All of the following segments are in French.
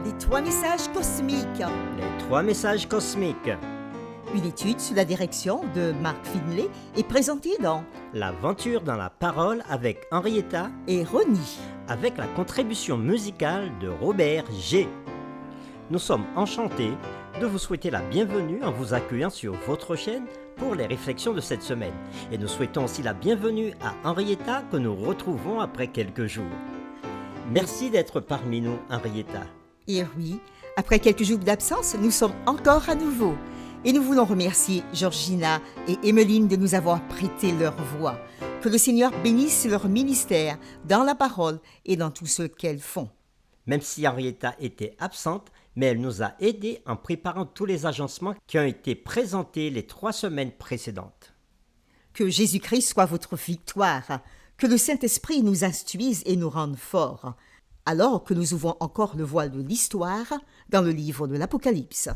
Les trois messages cosmiques. Les trois messages cosmiques. Une étude sous la direction de Mark Finlay est présentée dans L'aventure dans la parole avec Henrietta et Ronnie. avec la contribution musicale de Robert G. Nous sommes enchantés de vous souhaiter la bienvenue en vous accueillant sur votre chaîne pour les réflexions de cette semaine. Et nous souhaitons aussi la bienvenue à Henrietta que nous retrouvons après quelques jours. Merci d'être parmi nous, Henrietta. Et oui, après quelques jours d'absence, nous sommes encore à nouveau. Et nous voulons remercier Georgina et Emmeline de nous avoir prêté leur voix. Que le Seigneur bénisse leur ministère dans la parole et dans tout ce qu'elles font. Même si Henrietta était absente, mais elle nous a aidés en préparant tous les agencements qui ont été présentés les 3 semaines précédentes. Que Jésus-Christ soit votre victoire. Que le Saint-Esprit nous instruise et nous rende forts. Alors que nous ouvrons encore le voile de l'histoire dans le livre de l'Apocalypse.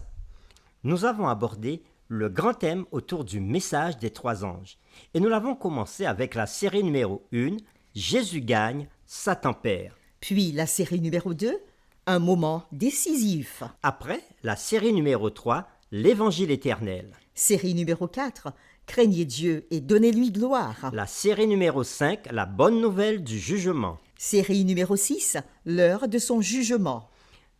Nous avons abordé le grand thème autour du message des 3 anges. Et nous l'avons commencé avec la série numéro 1, Jésus gagne, Satan perd. Puis la série numéro 2, un moment décisif. Après, la série numéro 3, l'Évangile éternel. Série numéro 4, craignez Dieu et donnez-lui gloire. La série numéro 5, la bonne nouvelle du jugement. Série numéro 6, l'heure de son jugement.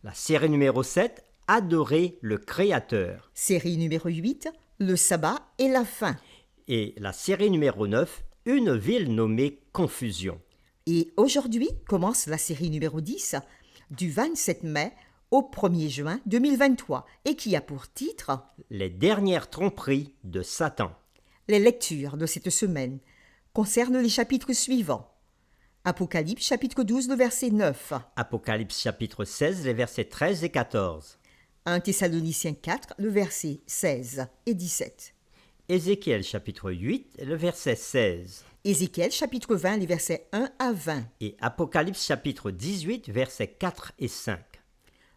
La série numéro 7, adorer le Créateur. Série numéro 8, le sabbat et la fin. Et la série numéro 9, une ville nommée Confusion. Et aujourd'hui commence la série numéro 10, du 27 mai au 1er juin 2023, et qui a pour titre Les dernières tromperies de Satan. Les lectures de cette semaine concernent les chapitres suivants. Apocalypse chapitre 12, le verset 9. Apocalypse chapitre 16, les versets 13 et 14. 1 Thessaloniciens 4, le verset 16 et 17. Ézéchiel chapitre 8, le verset 16. Ézéchiel chapitre 20, les versets 1 à 20. Et Apocalypse chapitre 18, versets 4 et 5.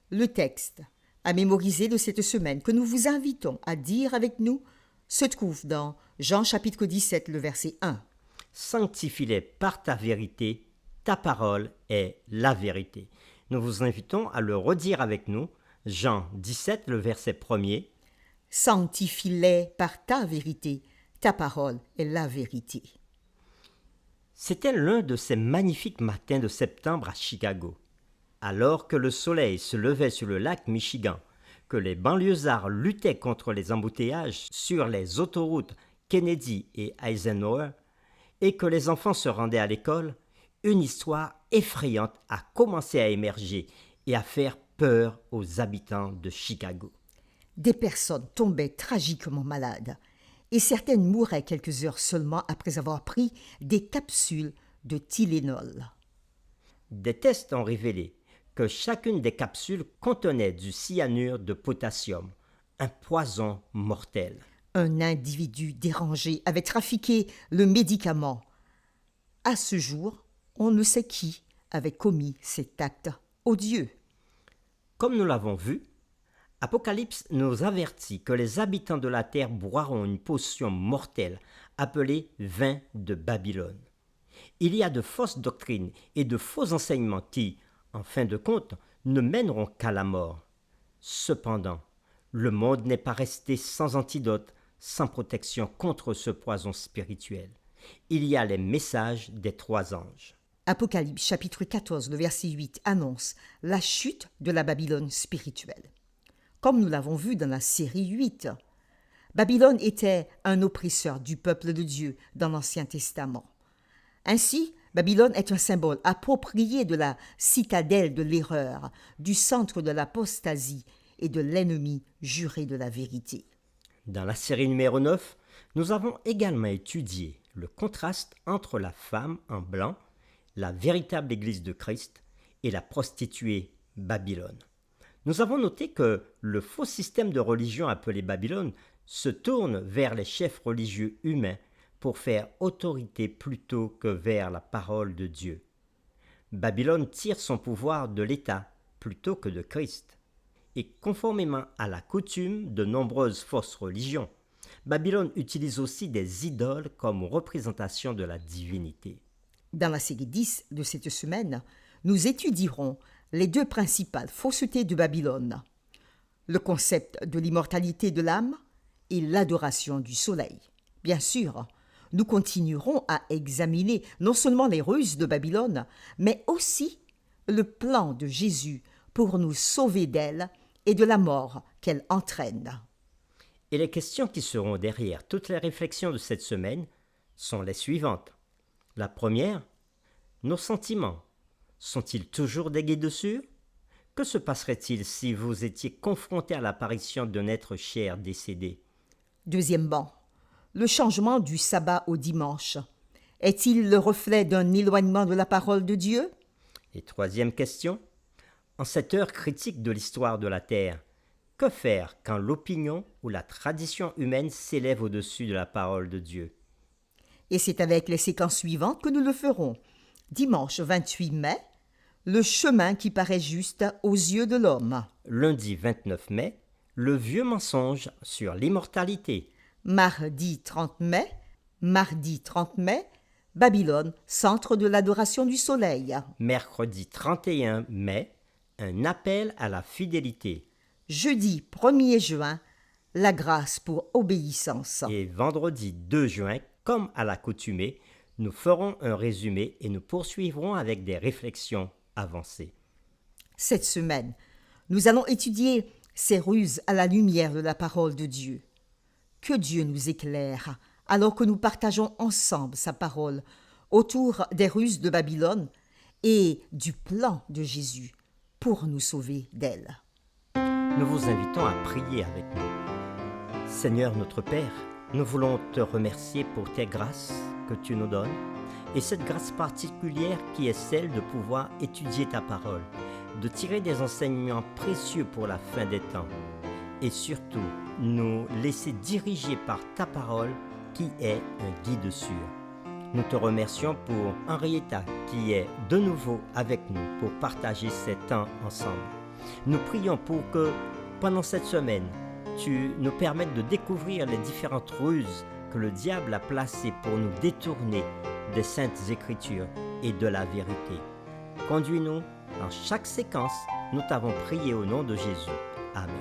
Le texte à mémoriser de cette semaine que nous vous invitons à dire avec nous se trouve dans Jean chapitre 17, le verset 1. Sanctifie-les par ta vérité, ta parole est la vérité. Nous vous invitons à le redire avec nous. Jean 17, le verset 1er. Sanctifie-les par ta vérité, ta parole est la vérité. C'était l'un de ces magnifiques matins de septembre à Chicago. Alors que le soleil se levait sur le lac Michigan, que les banlieusards luttaient contre les embouteillages sur les autoroutes Kennedy et Eisenhower, et que les enfants se rendaient à l'école, une histoire effrayante a commencé à émerger et à faire peur aux habitants de Chicago. Des personnes tombaient tragiquement malades et certaines mouraient quelques heures seulement après avoir pris des capsules de Tylenol. Des tests ont révélé que chacune des capsules contenait du cyanure de potassium, un poison mortel. Un individu dérangé avait trafiqué le médicament. À ce jour, on ne sait qui avait commis cet acte odieux. Comme nous l'avons vu, Apocalypse nous avertit que les habitants de la terre boiront une potion mortelle appelée vin de Babylone. Il y a de fausses doctrines et de faux enseignements qui, en fin de compte, ne mèneront qu'à la mort. Cependant, le monde n'est pas resté sans antidote, sans protection contre ce poison spirituel. Il y a les messages des 3 anges. Apocalypse chapitre 14, le verset 8 annonce la chute de la Babylone spirituelle. Comme nous l'avons vu dans la série 8, Babylone était un oppresseur du peuple de Dieu dans l'Ancien Testament. Ainsi, Babylone est un symbole approprié de la citadelle de l'erreur, du centre de l'apostasie et de l'ennemi juré de la vérité. Dans la série numéro 9, nous avons également étudié le contraste entre la femme en blanc, la véritable Église de Christ, et la prostituée Babylone. Nous avons noté que le faux système de religion appelé Babylone se tourne vers les chefs religieux humains pour faire autorité plutôt que vers la parole de Dieu. Babylone tire son pouvoir de l'État plutôt que de Christ. Et conformément à la coutume de nombreuses fausses religions, Babylone utilise aussi des idoles comme représentation de la divinité. Dans la série 10 de cette semaine, nous étudierons les deux principales faussetés de Babylone, le concept de l'immortalité de l'âme et l'adoration du soleil. Bien sûr, nous continuerons à examiner non seulement les ruses de Babylone, mais aussi le plan de Jésus pour nous sauver d'elle et de la mort qu'elle entraîne. Et les questions qui seront derrière toutes les réflexions de cette semaine sont les suivantes. La première, nos sentiments sont-ils toujours des guides sûrs? Que se passerait-il si vous étiez confronté à l'apparition d'un être cher décédé? Deuxièmement, le changement du sabbat au dimanche est-il le reflet d'un éloignement de la parole de Dieu? Et troisième question, en cette heure critique de l'histoire de la Terre, que faire quand l'opinion ou la tradition humaine s'élève au-dessus de la parole de Dieu? Et c'est avec les séquences suivantes que nous le ferons. Dimanche 28 mai, le chemin qui paraît juste aux yeux de l'homme. Lundi 29 mai, le vieux mensonge sur l'immortalité. Mardi 30 mai, Babylone, centre de l'adoration du soleil. Mercredi 31 mai, un appel à la fidélité. Jeudi 1er juin, la grâce pour obéissance. Et vendredi 2 juin, comme à l'accoutumée, nous ferons un résumé et nous poursuivrons avec des réflexions avancées. Cette semaine, nous allons étudier ces ruses à la lumière de la parole de Dieu. Que Dieu nous éclaire alors que nous partageons ensemble sa parole autour des ruses de Babylone et du plan de Jésus pour nous sauver d'elle. Nous vous invitons à prier avec nous. Seigneur notre Père, nous voulons te remercier pour tes grâces que tu nous donnes et cette grâce particulière qui est celle de pouvoir étudier ta parole, de tirer des enseignements précieux pour la fin des temps et surtout nous laisser diriger par ta parole qui est un guide sûr. Nous te remercions pour Henrietta qui est de nouveau avec nous pour partager ces temps ensemble. Nous prions pour que pendant cette semaine, tu nous permettes de découvrir les différentes ruses que le diable a placées pour nous détourner des saintes écritures et de la vérité. Conduis-nous dans chaque séquence, nous t'avons prié au nom de Jésus. Amen.